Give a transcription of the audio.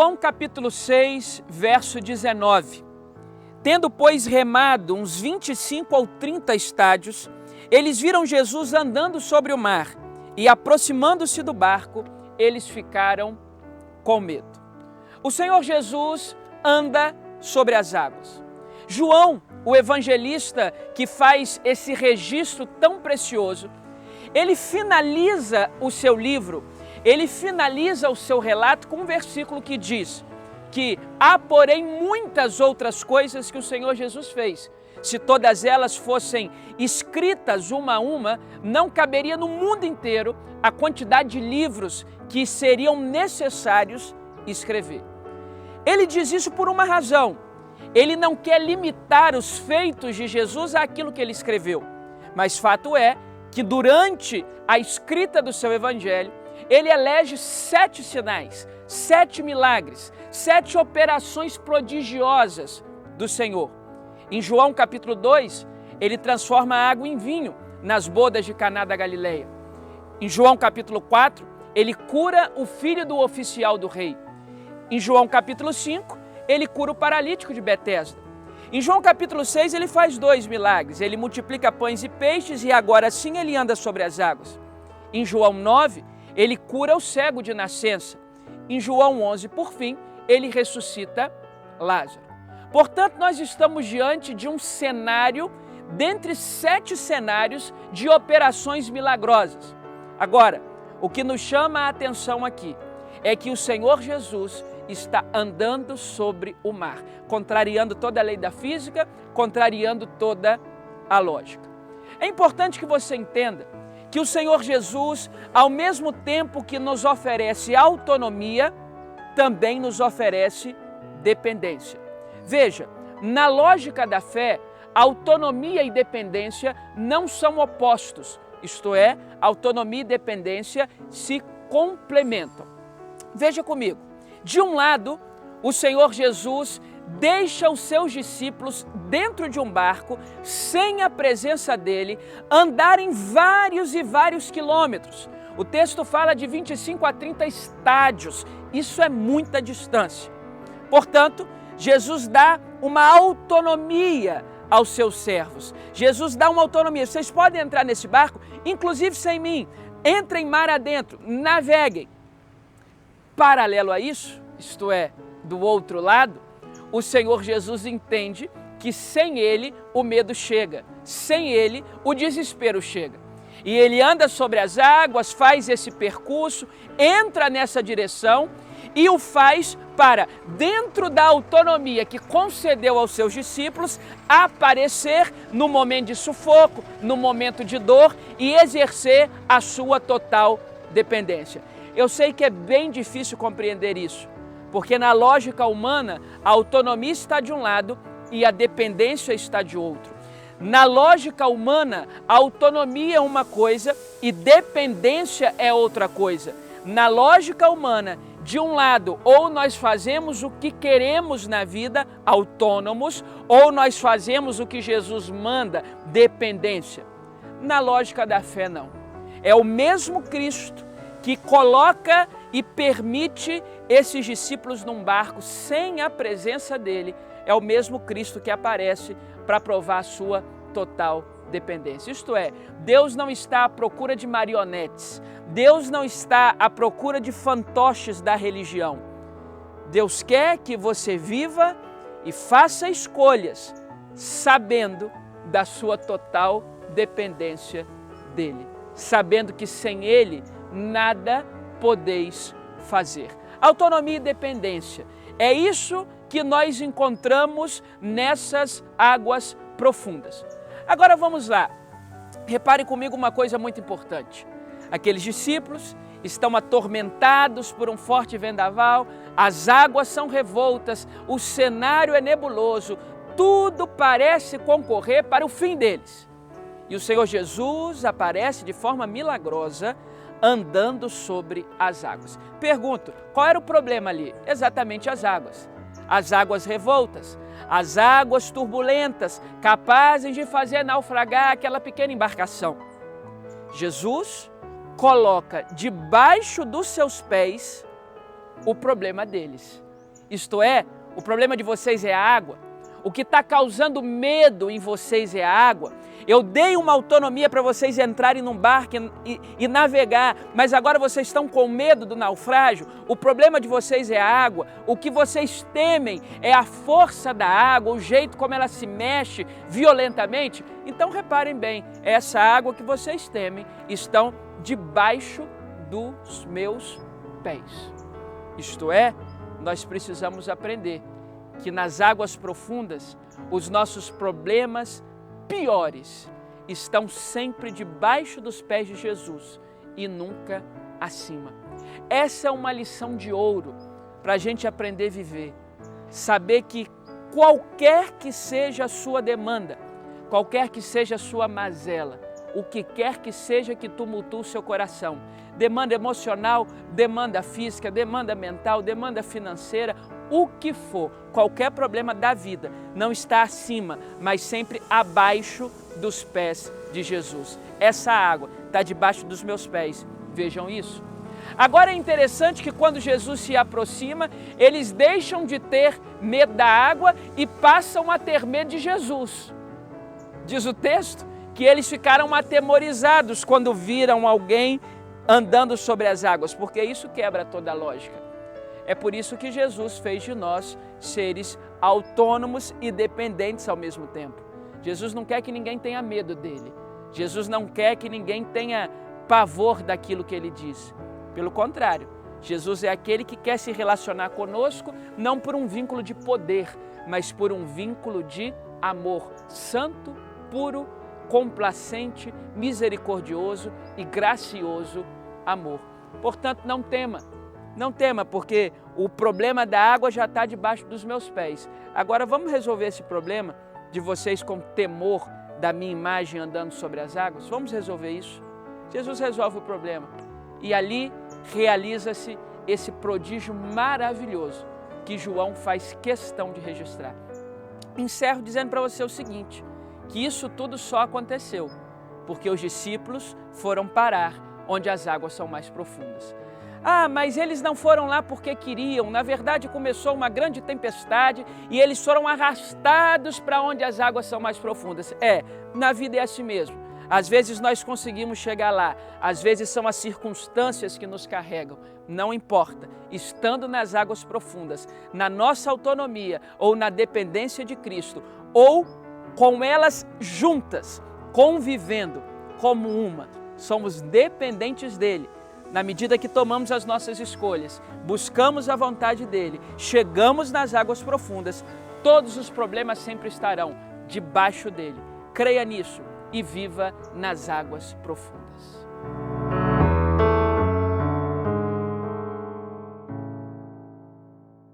João capítulo 6, verso 19. Tendo, pois, remado uns 25 ou 30 estádios, eles viram Jesus andando sobre o mar e, aproximando-se do barco, eles ficaram com medo. O Senhor Jesus anda sobre as águas. João, o evangelista que faz esse registro tão precioso, ele finaliza o seu livro, ele finaliza o seu relato com um versículo que diz que há, porém, muitas outras coisas que o Senhor Jesus fez. Se todas elas fossem escritas uma a uma, não caberia no mundo inteiro a quantidade de livros que seriam necessários escrever. Ele diz isso por uma razão. Ele não quer limitar os feitos de Jesus àquilo que ele escreveu. Mas fato é que durante a escrita do seu evangelho, ele elege 7 sinais, 7 milagres, 7 operações prodigiosas do Senhor. Em João capítulo 2, ele transforma a água em vinho nas bodas de Caná da Galileia. Em João capítulo 4, ele cura o filho do oficial do rei. Em João capítulo 5, ele cura o paralítico de Betesda. Em João capítulo 6, ele faz 2 milagres. Ele multiplica pães e peixes e agora sim ele anda sobre as águas. Em João 9, ele cura o cego de nascença. Em João 11, por fim, ele ressuscita Lázaro. Portanto, nós estamos diante de um cenário, dentre 7 cenários de operações milagrosas. Agora, o que nos chama a atenção aqui é que o Senhor Jesus está andando sobre o mar, contrariando toda a lei da física, contrariando toda a lógica. É importante que você entenda que o Senhor Jesus, ao mesmo tempo que nos oferece autonomia, também nos oferece dependência. Veja, na lógica da fé, autonomia e dependência não são opostos, isto é, autonomia e dependência se complementam. Veja comigo, de um lado, o Senhor Jesus deixa os seus discípulos dentro de um barco, sem a presença dele, andarem vários e vários quilômetros. O texto fala de 25 a 30 estádios, isso é muita distância. Portanto, Jesus dá uma autonomia aos seus servos. Jesus dá uma autonomia. Vocês podem entrar nesse barco, inclusive sem mim. Entrem mar adentro, naveguem. Paralelo a isso, isto é, do outro lado, o Senhor Jesus entende que sem ele o medo chega, sem ele o desespero chega. E ele anda sobre as águas, faz esse percurso, entra nessa direção e o faz para, dentro da autonomia que concedeu aos seus discípulos, aparecer no momento de sufoco, no momento de dor e exercer a sua total dependência. Eu sei que é bem difícil compreender isso, porque na lógica humana a autonomia está de um lado e a dependência está de outro. Na lógica humana, a autonomia é uma coisa e dependência é outra coisa. Na lógica humana, de um lado, ou nós fazemos o que queremos na vida, autônomos, ou nós fazemos o que Jesus manda, dependência. Na lógica da fé, não. É o mesmo Cristo que coloca e permite esses discípulos num barco sem a presença dele. É o mesmo Cristo que aparece para provar a sua total dependência. Isto é, Deus não está à procura de marionetes. Deus não está à procura de fantoches da religião. Deus quer que você viva e faça escolhas sabendo da sua total dependência dele. Sabendo que sem ele nada podeis fazer. Autonomia e dependência. É isso que nós encontramos nessas águas profundas. Agora vamos lá. Repare comigo uma coisa muito importante. Aqueles discípulos estão atormentados por um forte vendaval, as águas são revoltas, o cenário é nebuloso, tudo parece concorrer para o fim deles. E o Senhor Jesus aparece de forma milagrosa, andando sobre as águas. Pergunto, qual era o problema ali? Exatamente as águas. As águas revoltas, as águas turbulentas, capazes de fazer naufragar aquela pequena embarcação. Jesus coloca debaixo dos seus pés o problema deles, Isto é, o problema de vocês é a água. O que está causando medo em vocês é a água. Eu dei uma autonomia para vocês entrarem num barco e navegar, mas agora vocês estão com medo do naufrágio. O problema de vocês é a água. O que vocês temem é a força da água, o jeito como ela se mexe violentamente. Então reparem bem, essa água que vocês temem estão debaixo dos meus pés. Isto é, nós precisamos aprender que nas águas profundas, os nossos problemas piores estão sempre debaixo dos pés de Jesus e nunca acima. Essa é uma lição de ouro para a gente aprender a viver. Saber que qualquer que seja a sua demanda, qualquer que seja a sua mazela, o que quer que seja que tumultue o seu coração, demanda emocional, demanda física, demanda mental, demanda financeira, o que for, qualquer problema da vida não está acima, mas sempre abaixo dos pés de Jesus. Essa água está debaixo dos meus pés, vejam isso. Agora é interessante que quando Jesus se aproxima, eles deixam de ter medo da água e passam a ter medo de Jesus. Diz o texto que eles ficaram atemorizados quando viram alguém andando sobre as águas, porque isso quebra toda a lógica. É por isso que Jesus fez de nós seres autônomos e dependentes ao mesmo tempo. Jesus não quer que ninguém tenha medo dele. Jesus não quer que ninguém tenha pavor daquilo que ele diz. Pelo contrário, Jesus é aquele que quer se relacionar conosco não por um vínculo de poder, mas por um vínculo de amor santo, puro, complacente, misericordioso e gracioso amor. Portanto, não tema, porque o problema da água já está debaixo dos meus pés. Agora vamos resolver esse problema de vocês com temor da minha imagem andando sobre as águas? Vamos resolver isso? Jesus resolve o problema e ali realiza-se esse prodígio maravilhoso que João faz questão de registrar. Encerro dizendo para você o seguinte, que isso tudo só aconteceu porque os discípulos foram parar onde as águas são mais profundas. Ah, mas eles não foram lá porque queriam. Na verdade, começou uma grande tempestade e eles foram arrastados para onde as águas são mais profundas. Na vida é assim mesmo. Às vezes nós conseguimos chegar lá, às vezes são as circunstâncias que nos carregam. Não importa, estando nas águas profundas, na nossa autonomia ou na dependência de Cristo, ou com elas juntas, convivendo como uma, somos dependentes dele. Na medida que tomamos as nossas escolhas, buscamos a vontade dele, chegamos nas águas profundas, todos os problemas sempre estarão debaixo dele. Creia nisso e viva nas águas profundas.